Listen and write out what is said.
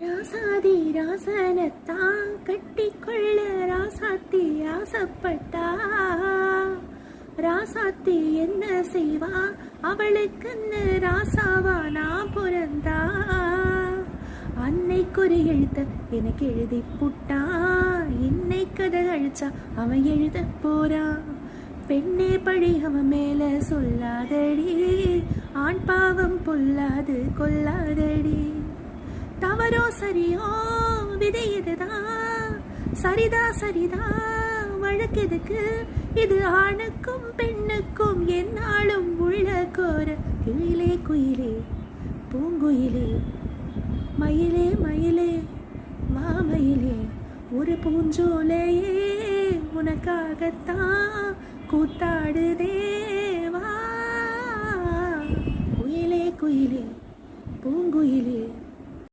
ராசாதி ராசனத்தான் கட்டிக்கொள்ள ராசாத்தி ஆசைப்பட்டா. ராசாத்தி என்ன செய்வா அவளுக்குன்னு ராசாவா நான் பிறந்தா. அன்னைக்கொரு எழுத்த எனக்கு எழுதி புட்டா. இன்னை கதை அழிச்சா அவன் எழுத போறான். பெண்ணே பழி அவன் மேல சொல்லாதடி. ஆண் பாவம் பொல்லாது கொல்லாதடி. தவறோ சரியோ விதை இதுதான். சரிதா சரிதா வழக்கெதுக்கு. இது ஆணுக்கும் பெண்ணுக்கும் என்னாலும் உள்ள கோர. கிளிலே குயிலே பூங்குயிலே மயிலே மயிலே மாமயிலே ஒரு பூஞ்சோலையே உனக்காகத்தான் கூத்தாடுதே வா. குயிலே குயிலே பூங்குயிலே